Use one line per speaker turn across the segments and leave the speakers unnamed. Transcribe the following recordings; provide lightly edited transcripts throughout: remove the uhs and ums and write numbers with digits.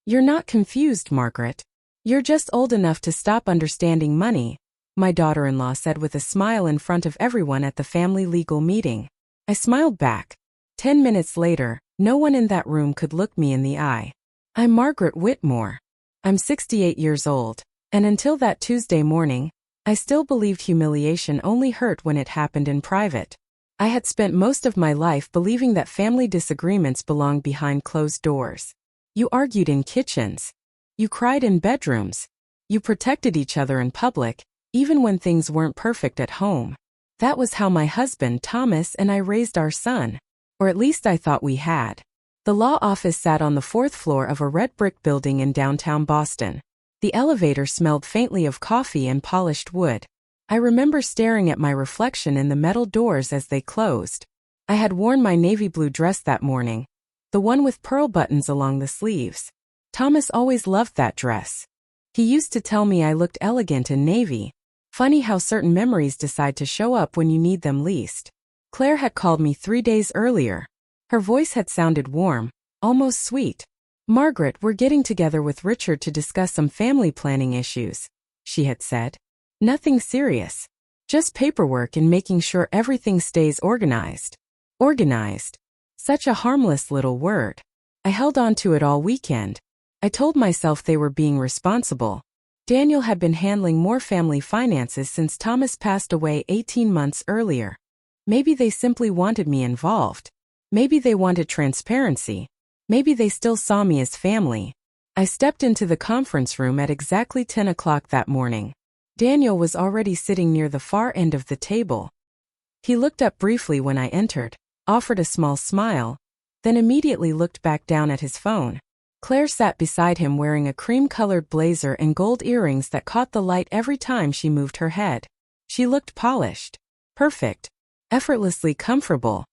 You're not confused, Margaret. You're just old enough to stop understanding money, my daughter-in-law said with a smile in front of everyone at the family legal meeting. I smiled back. 10 minutes later, no one in that room could look me in the eye. I'm Margaret Whitmore. I'm 68 years old, and until that Tuesday morning, I still believed humiliation only hurt when it happened in private. I had spent most of my life believing that family disagreements belonged behind closed doors. You argued in kitchens. You cried in bedrooms. You protected each other in public, even when things weren't perfect at home. That was how my husband, Thomas, and I raised our son. Or at least I thought we had. The law office sat on the 4th floor of a red brick building in downtown Boston. The elevator smelled faintly of coffee and polished wood. I remember staring at my reflection in the metal doors as they closed. I had worn my navy blue dress that morning, the one with pearl buttons along the sleeves. Thomas always loved that dress. He used to tell me I looked elegant in navy. Funny how certain memories decide to show up when you need them least. Claire had called me 3 days earlier. Her voice had sounded warm, almost sweet. Margaret, we're getting together with Richard to discuss some family planning issues, she had said. Nothing serious. Just paperwork and making sure everything stays organized. Organized. Such a harmless little word. I held on to it all weekend. I told myself they were being responsible. Daniel had been handling more family finances since Thomas passed away 18 months earlier. Maybe they simply wanted me involved. Maybe they wanted transparency. Maybe they still saw me as family. I stepped into the conference room at exactly 10 o'clock that morning. Daniel was already sitting near the far end of the table. He looked up briefly when I entered, offered a small smile, then immediately looked back down at his phone. Claire sat beside him wearing a cream-colored blazer and gold earrings that caught the light every time she moved her head. She looked polished, perfect, effortlessly comfortable.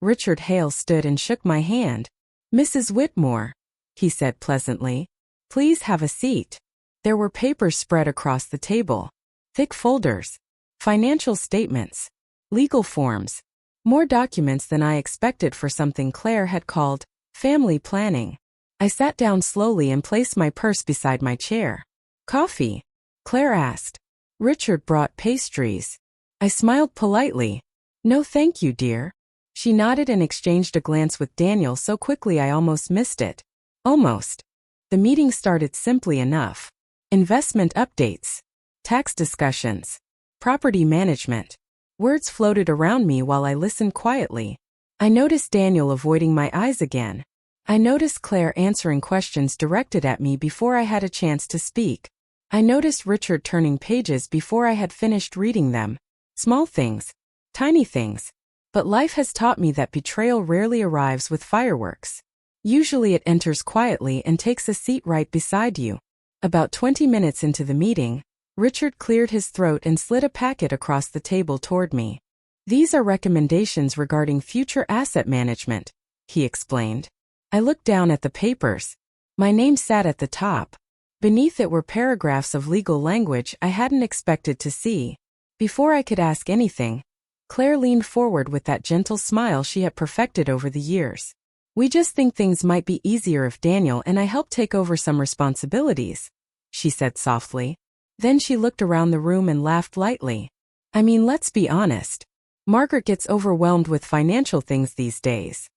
Richard Hale stood and shook my hand. "Mrs. Whitmore," he said pleasantly, "please have a seat." There were papers spread across the table. Thick folders. Financial statements. Legal forms. More documents than I expected for something Claire had called family planning. I sat down slowly and placed my purse beside my chair. "Coffee?" Claire asked. Richard brought pastries. I smiled politely. "No thank you, dear." She nodded and exchanged a glance with Daniel so quickly I almost missed it. Almost. The meeting started simply enough. Investment updates. Tax discussions. Property management. Words floated around me while I listened quietly. I noticed Daniel avoiding my eyes again. I noticed Claire answering questions directed at me before I had a chance to speak. I noticed Richard turning pages before I had finished reading them. Small things. Tiny things. But life has taught me that betrayal rarely arrives with fireworks. Usually it enters quietly and takes a seat right beside you. About 20 minutes into the meeting, Richard cleared his throat and slid a packet across the table toward me. "These are recommendations regarding future asset management," he explained. I looked down at the papers. My name sat at the top. Beneath it were paragraphs of legal language I hadn't expected to see. Before I could ask anything, Claire leaned forward with that gentle smile she had perfected over the years. "We just think things might be easier if Daniel and I helped take over some responsibilities," she said softly. Then she looked around the room and laughed lightly. "I mean, let's be honest. Margaret gets overwhelmed with financial things these days."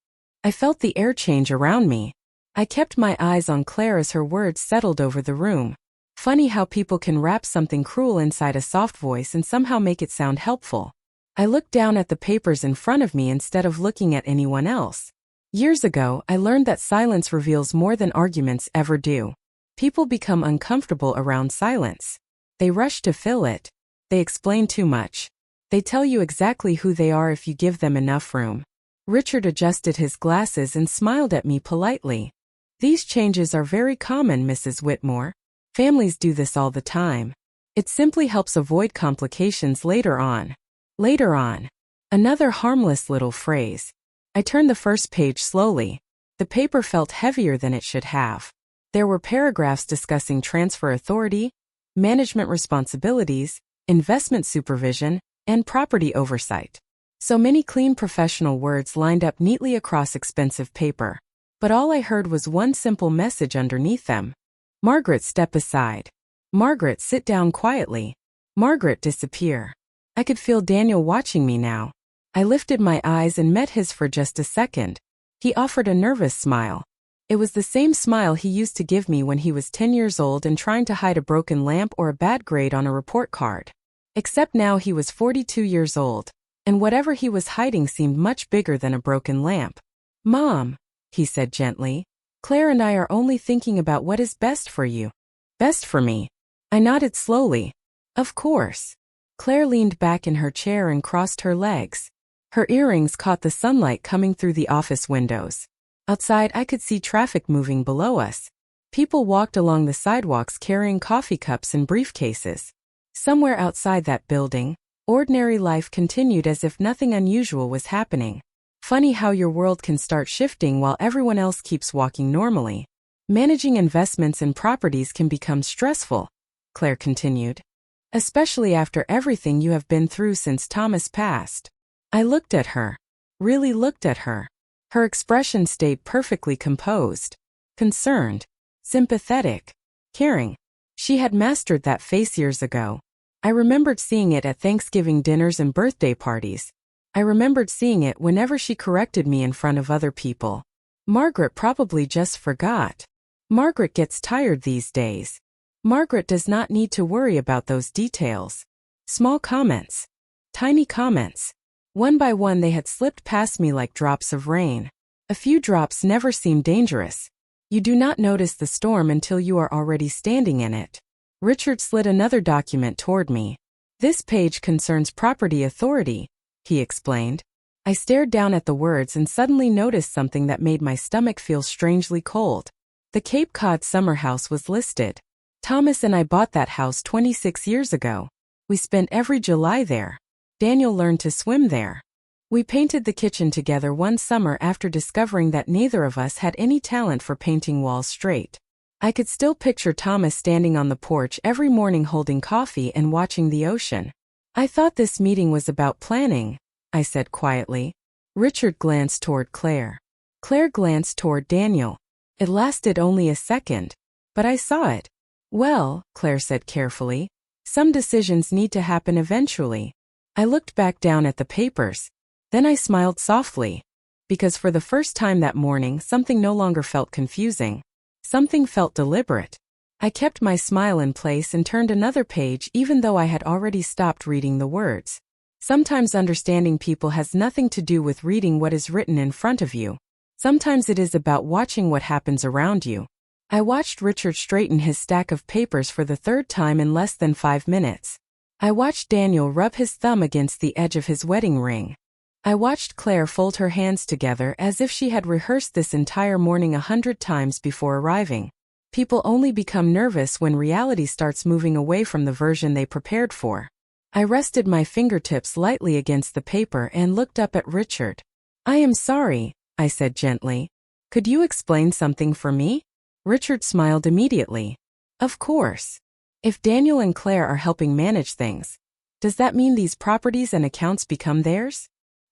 I felt the air change around me. I kept my eyes on Claire as her words settled over the room. Funny how people can wrap something cruel inside a soft voice and somehow make it sound helpful. I looked down at the papers in front of me instead of looking at anyone else. Years ago, I learned that silence reveals more than arguments ever do. People become uncomfortable around silence. They rush to fill it. They explain too much. They tell you exactly who they are if you give them enough room. Richard adjusted his glasses and smiled at me politely. "These changes are very common, Mrs. Whitmore. Families do this all the time. It simply helps avoid complications later on." Later on. Another harmless little phrase. I turned the first page slowly. The paper felt heavier than it should have. There were paragraphs discussing transfer authority, management responsibilities, investment supervision, and property oversight. So many clean professional words lined up neatly across expensive paper. but all I heard was one simple message underneath them. Margaret, step aside. Margaret, sit down quietly. Margaret, disappear. I could feel Daniel watching me now. I lifted my eyes and met his for just a second. He offered a nervous smile. It was the same smile he used to give me when he was 10 years old and trying to hide a broken lamp or a bad grade on a report card. Except now he was 42 years old, and whatever he was hiding seemed much bigger than a broken lamp. Mom, he said gently, Claire and I are only thinking about what is best for you. Best for me. I nodded slowly. Of course. Claire leaned back in her chair and crossed her legs. Her earrings caught the sunlight coming through the office windows. Outside, I could see traffic moving below us. People walked along the sidewalks carrying coffee cups and briefcases. Somewhere outside that building, ordinary life continued as if nothing unusual was happening. Funny how your world can start shifting while everyone else keeps walking normally. Managing investments and properties can become stressful, Claire continued. Especially after everything you have been through since Thomas passed. I looked at her. Really looked at her. Her expression stayed perfectly composed. Concerned. Sympathetic. Caring. She had mastered that face years ago. I remembered seeing it at Thanksgiving dinners and birthday parties. I remembered seeing it whenever she corrected me in front of other people. Margaret probably just forgot. Margaret gets tired these days. Margaret does not need to worry about those details. Small comments. Tiny comments. One by one they had slipped past me like drops of rain. A few drops never seem dangerous. You do not notice the storm until you are already standing in it. Richard slid another document toward me. This page concerns property authority, he explained. I stared down at the words and suddenly noticed something that made my stomach feel strangely cold. The Cape Cod summer house was listed. Thomas and I bought that house 26 years ago. We spent every July there. Daniel learned to swim there. We painted the kitchen together one summer after discovering that neither of us had any talent for painting walls straight. I could still picture Thomas standing on the porch every morning holding coffee and watching the ocean. I thought this meeting was about planning, I said quietly. Richard glanced toward Claire. Claire glanced toward Daniel. It lasted only a second, but I saw it. Well, Claire said carefully, some decisions need to happen eventually. I looked back down at the papers. Then I smiled softly. Because for the first time that morning something no longer felt confusing. Something felt deliberate. I kept my smile in place and turned another page even though I had already stopped reading the words. Sometimes understanding people has nothing to do with reading what is written in front of you. Sometimes it is about watching what happens around you. I watched Richard straighten his stack of papers for the third time in less than 5 minutes. I watched Daniel rub his thumb against the edge of his wedding ring. I watched Claire fold her hands together as if she had rehearsed this entire morning 100 times before arriving. People only become nervous when reality starts moving away from the version they prepared for. I rested my fingertips lightly against the paper and looked up at Richard. I am sorry, I said gently. Could you explain something for me? Richard smiled immediately. Of course. If Daniel and Claire are helping manage things, does that mean these properties and accounts become theirs?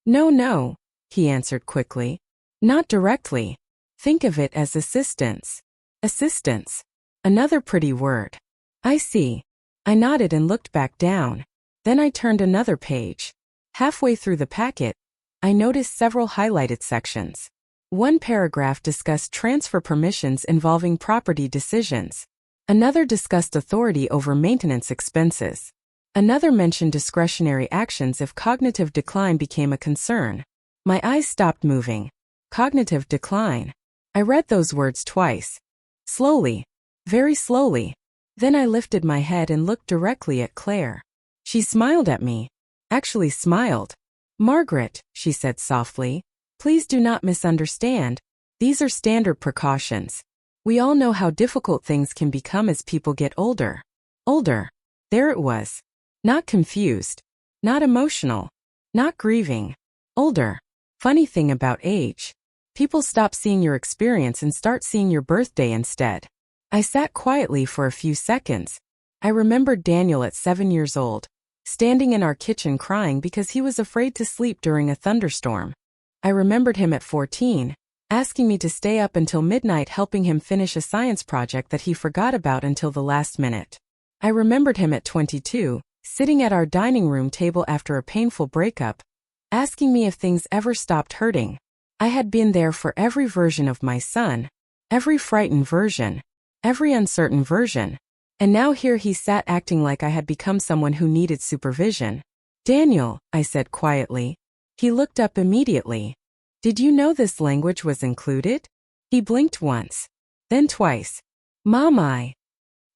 No, he answered quickly. Not directly. Think of it as assistance. Assistance. Another pretty word. I see. I nodded and looked back down. Then I turned another page. Halfway through the packet, I noticed several highlighted sections. One paragraph discussed transfer permissions involving property decisions. Another discussed authority over maintenance expenses. Another mentioned discretionary actions if cognitive decline became a concern. My eyes stopped moving. Cognitive decline. I read those words twice. Slowly. Very slowly. Then I lifted my head and looked directly at Claire. She smiled at me. Actually smiled. Margaret, she said softly, please do not misunderstand. These are standard precautions. We all know how difficult things can become as people get older. Older. There it was. Not confused. Not emotional. Not grieving. Older. Funny thing about age. People stop seeing your experience and start seeing your birthday instead. I sat quietly for a few seconds. I remembered Daniel at 7 years old, standing in our kitchen crying because he was afraid to sleep during a thunderstorm. I remembered him at 14, asking me to stay up until midnight helping him finish a science project that he forgot about until the last minute. I remembered him at 22, sitting at our dining room table after a painful breakup, asking me if things ever stopped hurting. I had been there for every version of my son, every frightened version, every uncertain version. And now here he sat acting like I had become someone who needed supervision. "Daniel," I said quietly. He looked up immediately. "Did you know this language was included?" He blinked once, then twice. "Mom,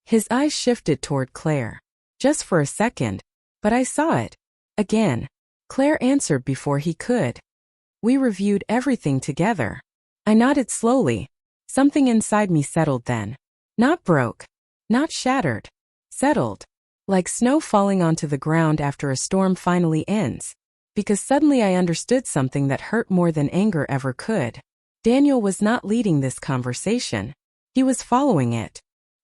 His eyes shifted toward Claire. Just for a second, but I saw it. Again. Claire answered before he could. We reviewed everything together. I nodded slowly. Something inside me settled then. Not broke. Not shattered. Settled. Like snow falling onto the ground after a storm finally ends. Because suddenly I understood something that hurt more than anger ever could. Daniel was not leading this conversation. He was following it.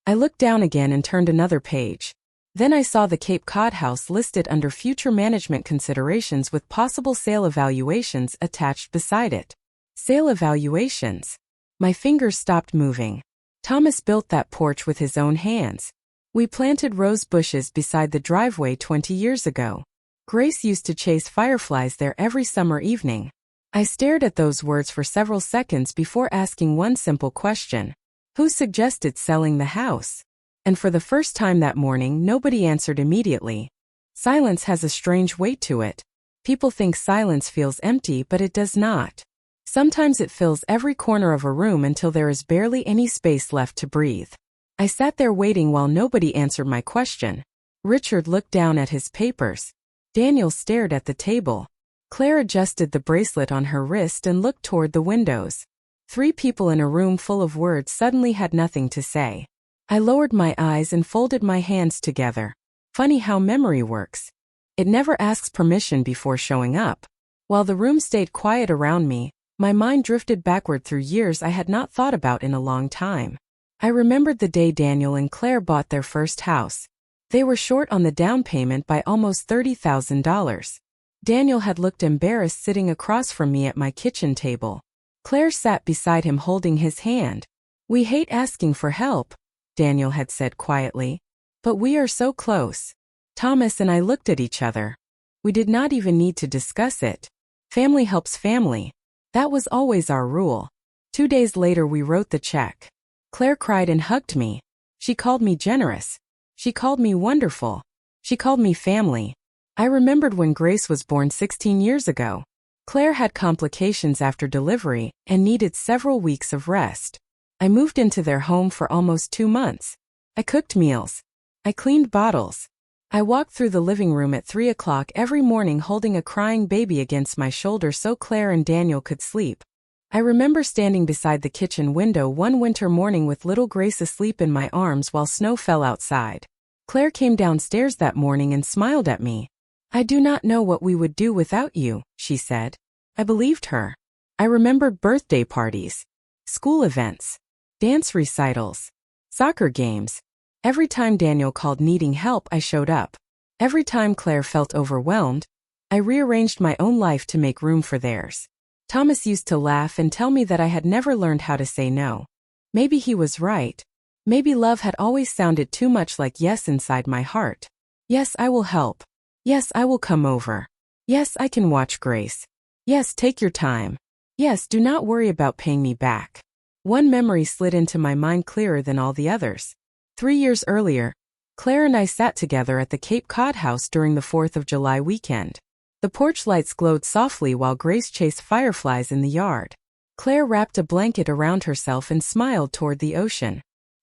I looked down again and turned another page. Then I saw the Cape Cod house listed under future management considerations with possible sale evaluations attached beside it. Sale evaluations. My fingers stopped moving. Thomas built that porch with his own hands. We planted rose bushes beside the driveway 20 years ago. Grace used to chase fireflies there every summer evening. I stared at those words for several seconds before asking one simple question. Who suggested selling the house? And for the first time that morning, nobody answered immediately. Silence has a strange weight to it. People think silence feels empty, but it does not. Sometimes it fills every corner of a room until there is barely any space left to breathe. I sat there waiting while nobody answered my question. Richard looked down at his papers. Daniel stared at the table. Claire adjusted the bracelet on her wrist and looked toward the windows. 3 people in a room full of words suddenly had nothing to say. I lowered my eyes and folded my hands together. Funny how memory works. It never asks permission before showing up. While the room stayed quiet around me, my mind drifted backward through years I had not thought about in a long time. I remembered the day Daniel and Claire bought their first house. They were short on the down payment by almost $30,000. Daniel had looked embarrassed sitting across from me at my kitchen table. Claire sat beside him holding his hand. "We hate asking for help," Daniel had said quietly. "But we are so close." Thomas and I looked at each other. We did not even need to discuss it. Family helps family. That was always our rule. 2 days later we wrote the check. Claire cried and hugged me. She called me generous. She called me wonderful. She called me family. I remembered when Grace was born 16 years ago. Claire had complications after delivery and needed several weeks of rest. I moved into their home for almost 2 months. I cooked meals. I cleaned bottles. I walked through the living room at 3 o'clock every morning holding a crying baby against my shoulder so Claire and Daniel could sleep. I remember standing beside the kitchen window one winter morning with little Grace asleep in my arms while snow fell outside. Claire came downstairs that morning and smiled at me. "I do not know what we would do without you," she said. I believed her. I remembered birthday parties, school events, dance recitals, soccer games. Every time Daniel called needing help, I showed up. Every time Claire felt overwhelmed, I rearranged my own life to make room for theirs. Thomas used to laugh and tell me that I had never learned how to say no. Maybe he was right. Maybe love had always sounded too much like yes inside my heart. Yes, I will help. Yes, I will come over. Yes, I can watch Grace. Yes, take your time. Yes, do not worry about paying me back. One memory slid into my mind clearer than all the others. 3 years earlier, Claire and I sat together at the Cape Cod house during the 4th of July weekend. The porch lights glowed softly while Grace chased fireflies in the yard. Claire wrapped a blanket around herself and smiled toward the ocean.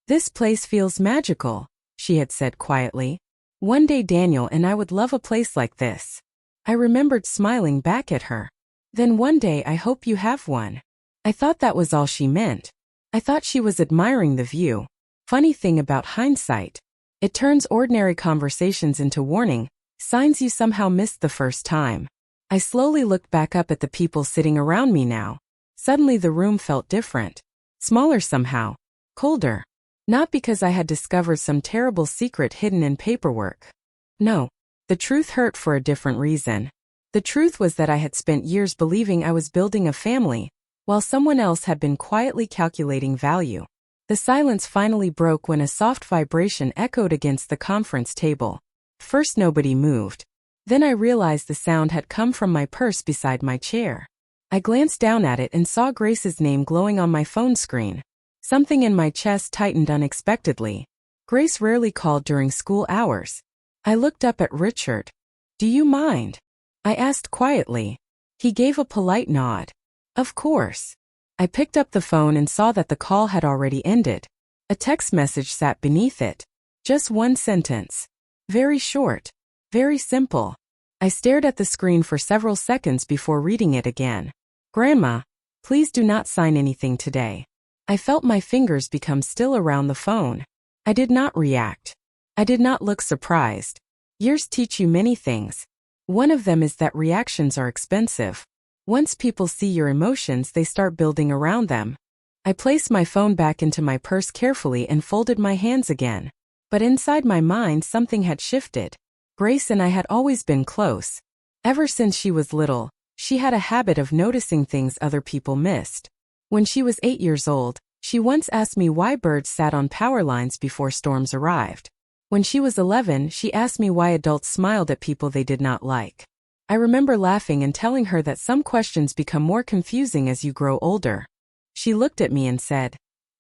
"This place feels magical," she had said quietly. "One day Daniel and I would love a place like this." I remembered smiling back at her. "Then one day I hope you have one." I thought that was all she meant. I thought she was admiring the view. Funny thing about hindsight. It turns ordinary conversations into warning signs you somehow missed the first time. I slowly looked back up at the people sitting around me now. Suddenly the room felt different. Smaller somehow. Colder. Not because I had discovered some terrible secret hidden in paperwork. No. The truth hurt for a different reason. The truth was that I had spent years believing I was building a family, while someone else had been quietly calculating value. The silence finally broke when a soft vibration echoed against the conference table. First nobody moved. Then I realized the sound had come from my purse beside my chair. I glanced down at it and saw Grace's name glowing on my phone screen. Something in my chest tightened unexpectedly. Grace rarely called during school hours. I looked up at Richard. "Do you mind?" I asked quietly. He gave a polite nod. "Of course." I picked up the phone and saw that the call had already ended. A text message sat beneath it. Just one sentence. Very short. Very simple. I stared at the screen for several seconds before reading it again. "Grandma, please do not sign anything today." I felt my fingers become still around the phone. I did not react. I did not look surprised. Years teach you many things. One of them is that reactions are expensive. Once people see your emotions, they start building around them. I placed my phone back into my purse carefully and folded my hands again. But inside my mind, something had shifted. Grace and I had always been close. Ever since she was little, she had a habit of noticing things other people missed. When she was 8 years old, she once asked me why birds sat on power lines before storms arrived. When she was 11, she asked me why adults smiled at people they did not like. I remember laughing and telling her that some questions become more confusing as you grow older. She looked at me and said,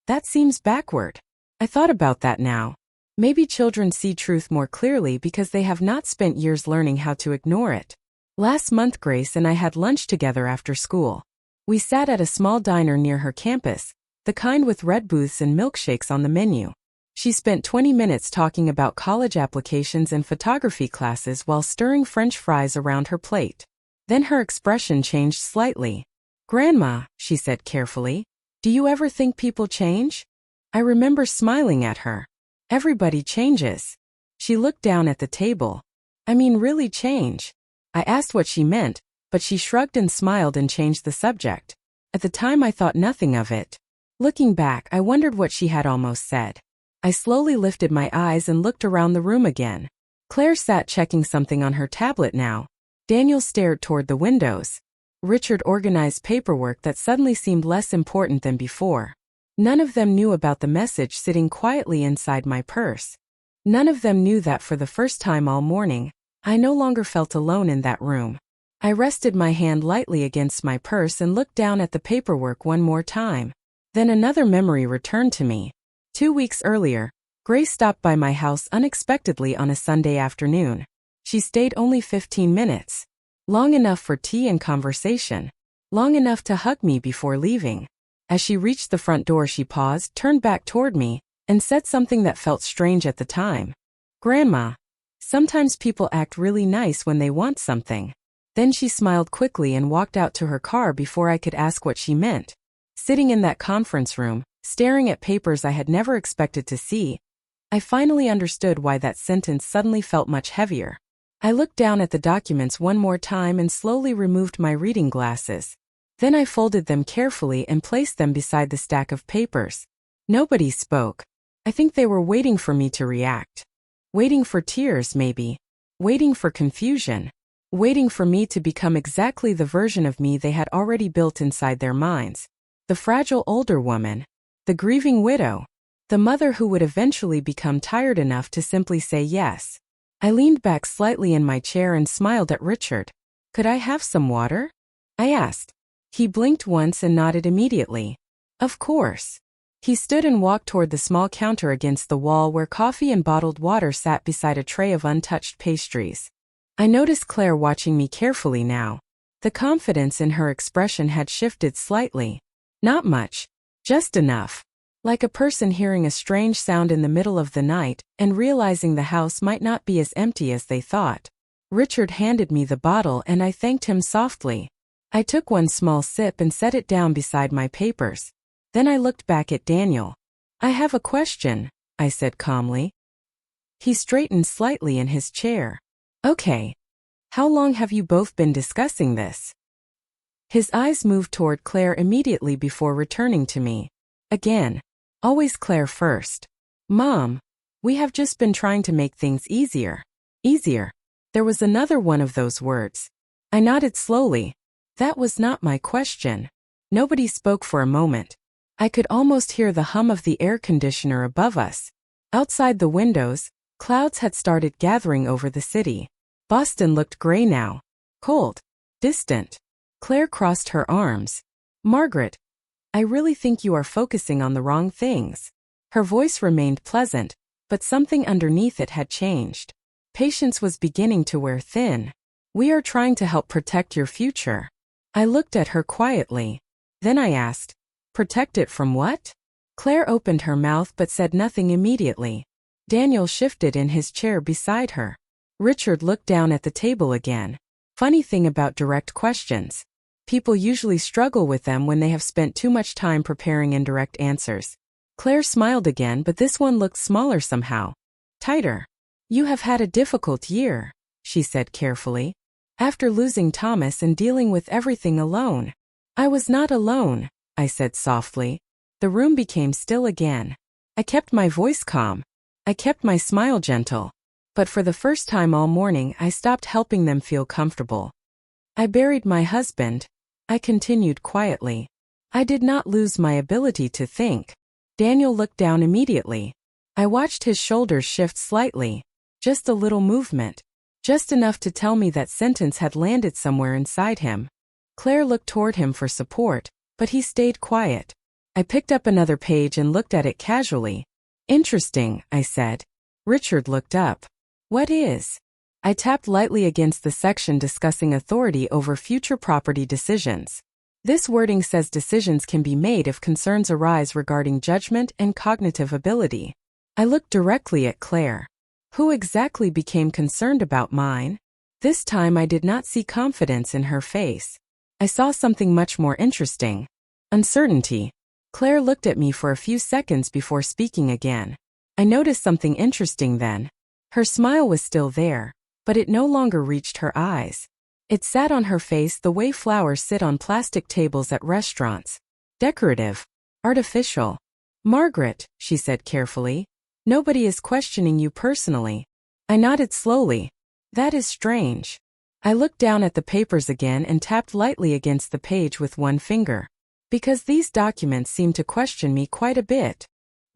"That seems backward." I thought about that now. Maybe children see truth more clearly because they have not spent years learning how to ignore it. Last month, Grace and I had lunch together after school. We sat at a small diner near her campus, the kind with red booths and milkshakes on the menu. She spent 20 minutes talking about college applications and photography classes while stirring French fries around her plate. Then her expression changed slightly. "Grandma," she said carefully, "do you ever think people change?" I remember smiling at her. "Everybody changes." She looked down at the table. "I mean really change." I asked what she meant, but she shrugged and smiled and changed the subject. At the time I thought nothing of it. Looking back, I wondered what she had almost said. I slowly lifted my eyes and looked around the room again. Claire sat checking something on her tablet now. Daniel stared toward the windows. Richard organized paperwork that suddenly seemed less important than before. None of them knew about the message sitting quietly inside my purse. None of them knew that for the first time all morning, I no longer felt alone in that room. I rested my hand lightly against my purse and looked down at the paperwork one more time. Then another memory returned to me. 2 weeks earlier, Grace stopped by my house unexpectedly on a Sunday afternoon. She stayed only 15 minutes. Long enough for tea and conversation. Long enough to hug me before leaving. As she reached the front door, she paused, turned back toward me, and said something that felt strange at the time. "Grandma, sometimes people act really nice when they want something." Then she smiled quickly and walked out to her car before I could ask what she meant. Sitting in that conference room, staring at papers I had never expected to see, I finally understood why that sentence suddenly felt much heavier. I looked down at the documents one more time and slowly removed my reading glasses. Then I folded them carefully and placed them beside the stack of papers. Nobody spoke. I think they were waiting for me to react. Waiting for tears, maybe. Waiting for confusion. Waiting for me to become exactly the version of me they had already built inside their minds. The fragile older woman. The grieving widow. The mother who would eventually become tired enough to simply say yes. I leaned back slightly in my chair and smiled at Richard. "Could I have some water?" I asked. He blinked once and nodded immediately. "Of course." He stood and walked toward the small counter against the wall where coffee and bottled water sat beside a tray of untouched pastries. I noticed Claire watching me carefully now. The confidence in her expression had shifted slightly. Not much. Just enough. Like a person hearing a strange sound in the middle of the night and realizing the house might not be as empty as they thought. Richard handed me the bottle and I thanked him softly. I took one small sip and set it down beside my papers. Then I looked back at Daniel. "I have a question," I said calmly. He straightened slightly in his chair. "Okay. How long have you both been discussing this?" His eyes moved toward Claire immediately before returning to me. Again. Always Claire first. "Mom, we have just been trying to make things easier." Easier. There was another one of those words. I nodded slowly. That was not my question. Nobody spoke for a moment. I could almost hear the hum of the air conditioner above us. Outside the windows, clouds had started gathering over the city. Boston looked gray now. Cold. Distant. Claire crossed her arms. Margaret, I really think you are focusing on the wrong things. Her voice remained pleasant, but something underneath it had changed. Patience was beginning to wear thin. We are trying to help protect your future. I looked at her quietly. Then I asked, protect it from what? Claire opened her mouth but said nothing immediately. Daniel shifted in his chair beside her. Richard looked down at the table again. Funny thing about direct questions. People usually struggle with them when they have spent too much time preparing indirect answers. Claire smiled again, but this one looked smaller somehow. Tighter. You have had a difficult year, she said carefully. After losing Thomas and dealing with everything alone. I was not alone, I said softly. The room became still again. I kept my voice calm. I kept my smile gentle. But for the first time all morning I stopped helping them feel comfortable. I buried my husband. I continued quietly. I did not lose my ability to think. Daniel looked down immediately. I watched his shoulders shift slightly. Just a little movement. Just enough to tell me that sentence had landed somewhere inside him. Claire looked toward him for support, but he stayed quiet. I picked up another page and looked at it casually. Interesting, I said. Richard looked up. What is? I tapped lightly against the section discussing authority over future property decisions. This wording says decisions can be made if concerns arise regarding judgment and cognitive ability. I looked directly at Claire. Who exactly became concerned about mine? This time I did not see confidence in her face. I saw something much more interesting. Uncertainty. Claire looked at me for a few seconds before speaking again. I noticed something interesting then. Her smile was still there, but it no longer reached her eyes. It sat on her face the way flowers sit on plastic tables at restaurants. Decorative. Artificial. Margaret, she said carefully. Nobody is questioning you personally. I nodded slowly. That is strange. I looked down at the papers again and tapped lightly against the page with one finger. Because these documents seem to question me quite a bit.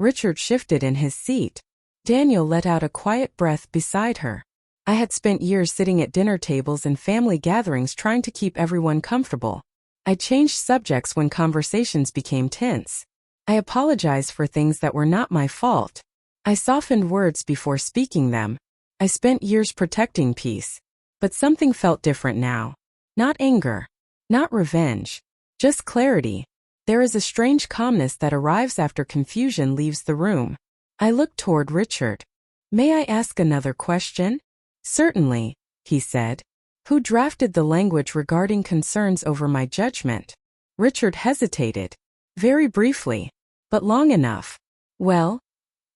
Richard shifted in his seat. Daniel let out a quiet breath beside her. I had spent years sitting at dinner tables and family gatherings trying to keep everyone comfortable. I changed subjects when conversations became tense. I apologized for things that were not my fault. I softened words before speaking them. I spent years protecting peace. But something felt different now. Not anger. Not revenge. Just clarity. There is a strange calmness that arrives after confusion leaves the room. I looked toward Richard. May I ask another question? Certainly, he said. Who drafted the language regarding concerns over my judgment? Richard hesitated. Very briefly. But long enough. Well,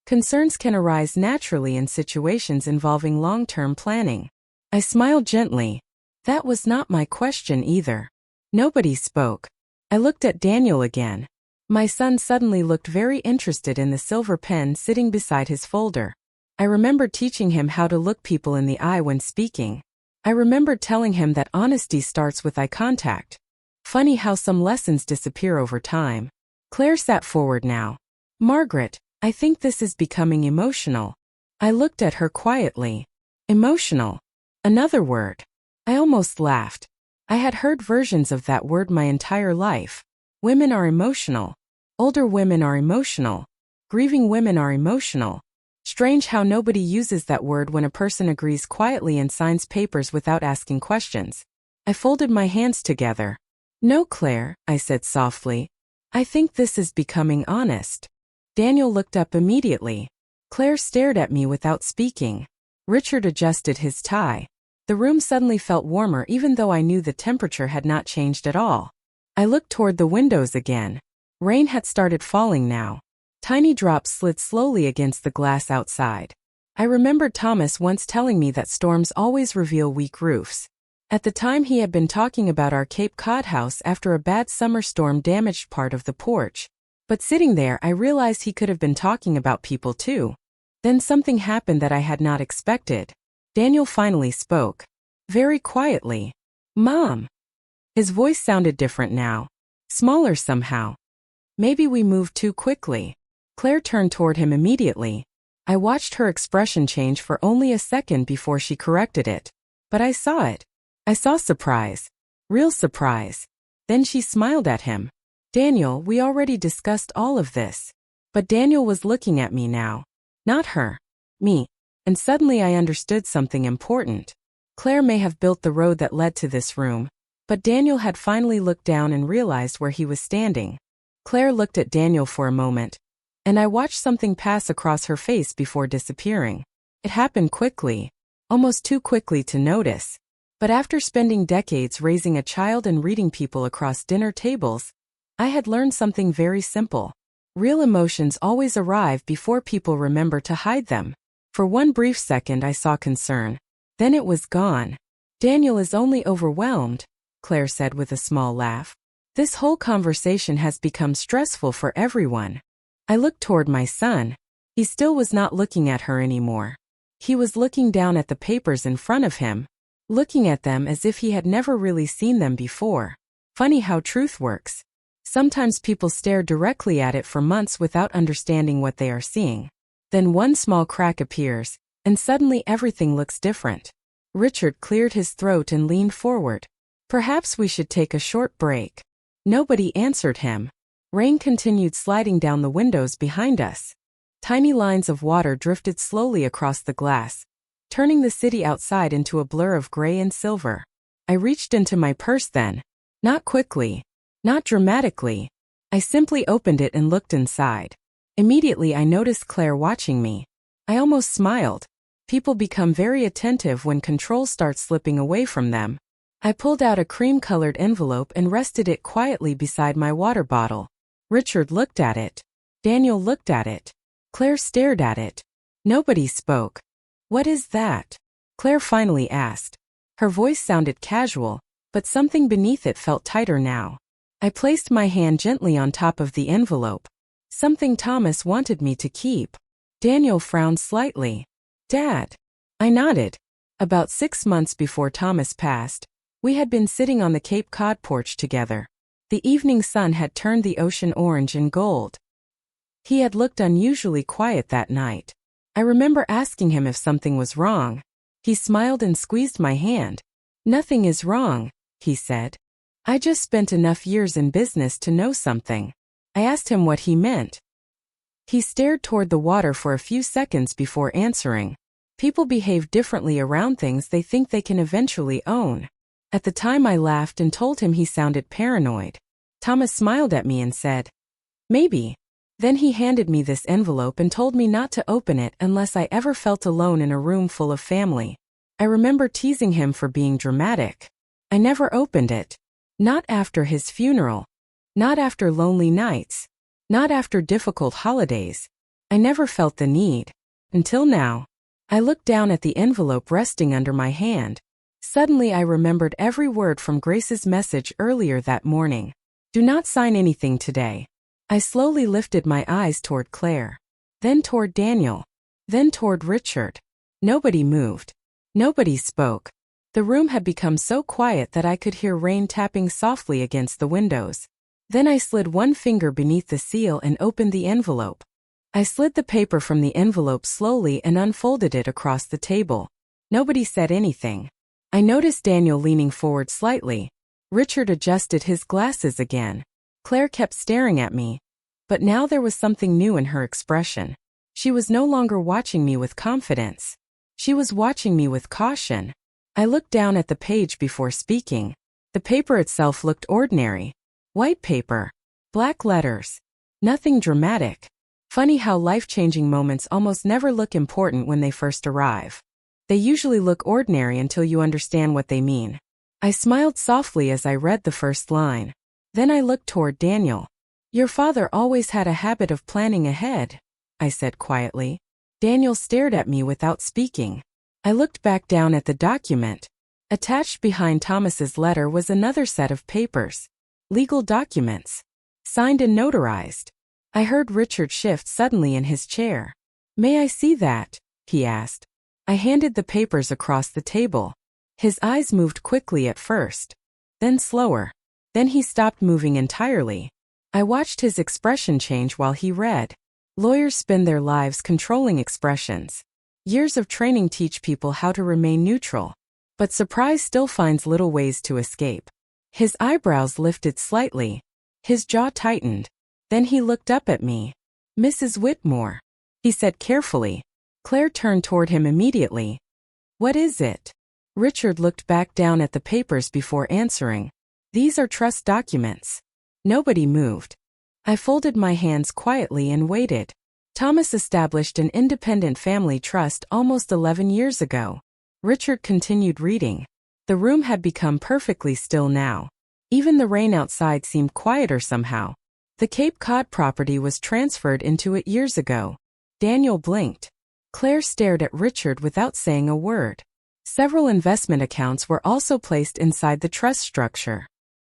concerns can arise naturally in situations involving long-term planning. I smiled gently. That was not my question either. Nobody spoke. I looked at Daniel again. My son suddenly looked very interested in the silver pen sitting beside his folder. I remembered teaching him how to look people in the eye when speaking. I remembered telling him that honesty starts with eye contact. Funny how some lessons disappear over time. Claire sat forward now. Margaret, I think this is becoming emotional. I looked at her quietly. Emotional. Another word. I almost laughed. I had heard versions of that word my entire life. Women are emotional. Older women are emotional. Grieving women are emotional. Strange how nobody uses that word when a person agrees quietly and signs papers without asking questions. I folded my hands together. No, Claire, I said softly. I think this is becoming honest. Daniel looked up immediately. Claire stared at me without speaking. Richard adjusted his tie. The room suddenly felt warmer even though I knew the temperature had not changed at all. I looked toward the windows again. Rain had started falling now. Tiny drops slid slowly against the glass outside. I remembered Thomas once telling me that storms always reveal weak roofs. At the time he had been talking about our Cape Cod house after a bad summer storm damaged part of the porch. But sitting there I realized he could have been talking about people too. Then something happened that I had not expected. Daniel finally spoke. Very quietly. Mom. His voice sounded different now. Smaller somehow. Maybe we moved too quickly. Claire turned toward him immediately. I watched her expression change for only a second before she corrected it. But I saw it. I saw surprise. Real surprise. Then she smiled at him. Daniel, we already discussed all of this. But Daniel was looking at me now. Not her. Me. And suddenly I understood something important. Claire may have built the road that led to this room, but Daniel had finally looked down and realized where he was standing. Claire looked at Daniel for a moment, and I watched something pass across her face before disappearing. It happened quickly, almost too quickly to notice. But after spending decades raising a child and reading people across dinner tables, I had learned something very simple. Real emotions always arrive before people remember to hide them. For one brief second I saw concern. Then it was gone. Daniel is only overwhelmed, Claire said with a small laugh. This whole conversation has become stressful for everyone. I looked toward my son. He still was not looking at her anymore. He was looking down at the papers in front of him, looking at them as if he had never really seen them before. Funny how truth works. Sometimes people stare directly at it for months without understanding what they are seeing. Then one small crack appears, and suddenly everything looks different. Richard cleared his throat and leaned forward. Perhaps we should take a short break. Nobody answered him. Rain continued sliding down the windows behind us. Tiny lines of water drifted slowly across the glass, turning the city outside into a blur of gray and silver. I reached into my purse then. Not quickly. Not dramatically. I simply opened it and looked inside. Immediately I noticed Claire watching me. I almost smiled. People become very attentive when control starts slipping away from them. I pulled out a cream-colored envelope and rested it quietly beside my water bottle. Richard looked at it. Daniel looked at it. Claire stared at it. Nobody spoke. What is that? Claire finally asked. Her voice sounded casual, but something beneath it felt tighter now. I placed my hand gently on top of the envelope. Something Thomas wanted me to keep. Daniel frowned slightly. Dad. I nodded. About 6 months before Thomas passed, we had been sitting on the Cape Cod porch together. The evening sun had turned the ocean orange and gold. He had looked unusually quiet that night. I remember asking him if something was wrong. He smiled and squeezed my hand. Nothing is wrong, he said. I just spent enough years in business to know something. I asked him what he meant. He stared toward the water for a few seconds before answering. People behave differently around things they think they can eventually own. At the time I laughed and told him he sounded paranoid. Thomas smiled at me and said, maybe. Then he handed me this envelope and told me not to open it unless I ever felt alone in a room full of family. I remember teasing him for being dramatic. I never opened it. Not after his funeral. Not after lonely nights. Not after difficult holidays. I never felt the need. Until now. I looked down at the envelope resting under my hand. Suddenly I remembered every word from Grace's message earlier that morning. Do not sign anything today. I slowly lifted my eyes toward Claire. Then toward Daniel. Then toward Richard. Nobody moved. Nobody spoke. The room had become so quiet that I could hear rain tapping softly against the windows. Then I slid one finger beneath the seal and opened the envelope. I slid the paper from the envelope slowly and unfolded it across the table. Nobody said anything. I noticed Daniel leaning forward slightly. Richard adjusted his glasses again. Claire kept staring at me. But now there was something new in her expression. She was no longer watching me with confidence. She was watching me with caution. I looked down at the page before speaking. The paper itself looked ordinary. White paper. Black letters. Nothing dramatic. Funny how life-changing moments almost never look important when they first arrive. They usually look ordinary until you understand what they mean. I smiled softly as I read the first line. Then I looked toward Daniel. Your father always had a habit of planning ahead, I said quietly. Daniel stared at me without speaking. I looked back down at the document. Attached behind Thomas's letter was another set of papers. Legal documents. Signed and notarized. I heard Richard shift suddenly in his chair. May I see that? He asked. I handed the papers across the table. His eyes moved quickly at first. Then slower. Then he stopped moving entirely. I watched his expression change while he read. Lawyers spend their lives controlling expressions. Years of training teach people how to remain neutral. But surprise still finds little ways to escape. His eyebrows lifted slightly. His jaw tightened. Then he looked up at me. "Mrs. Whitmore," he said carefully. Claire turned toward him immediately. "What is it?" Richard looked back down at the papers before answering. "These are trust documents." Nobody moved. I folded my hands quietly and waited. Thomas established an independent family trust almost 11 years ago. Richard continued reading. The room had become perfectly still now. Even the rain outside seemed quieter somehow. The Cape Cod property was transferred into it years ago. Daniel blinked. Claire stared at Richard without saying a word. Several investment accounts were also placed inside the trust structure.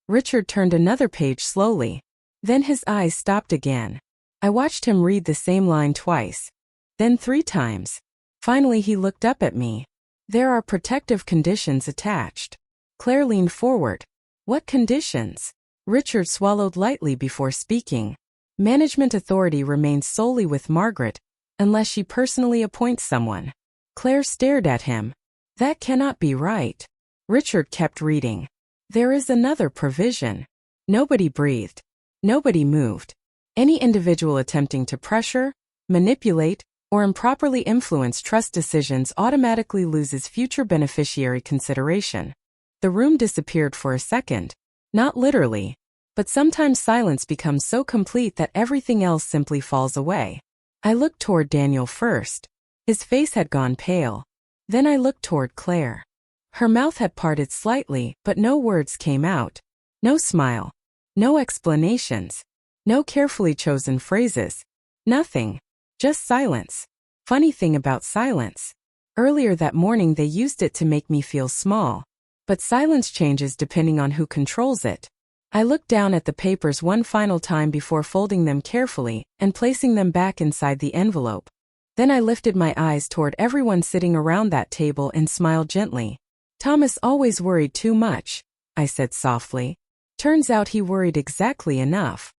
Richard turned another page slowly. Then his eyes stopped again. I watched him read the same line twice. Then 3 times. Finally he looked up at me. "There are protective conditions attached." Claire leaned forward. "What conditions?" Richard swallowed lightly before speaking. "Management authority remains solely with Margaret, unless she personally appoints someone." Claire stared at him. "That cannot be right." Richard kept reading. "There is another provision." Nobody breathed. Nobody moved. "Any individual attempting to pressure, manipulate, or improperly influence trust decisions automatically loses future beneficiary consideration." The room disappeared for a second. Not literally. But sometimes silence becomes so complete that everything else simply falls away. I looked toward Daniel first. His face had gone pale. Then I looked toward Claire. Her mouth had parted slightly, but no words came out. No smile. No explanations. No carefully chosen phrases. Nothing. Just silence. Funny thing about silence. Earlier that morning they used it to make me feel small. But silence changes depending on who controls it. I looked down at the papers one final time before folding them carefully and placing them back inside the envelope. Then I lifted my eyes toward everyone sitting around that table and smiled gently. "Thomas always worried too much," I said softly. "Turns out he worried exactly enough."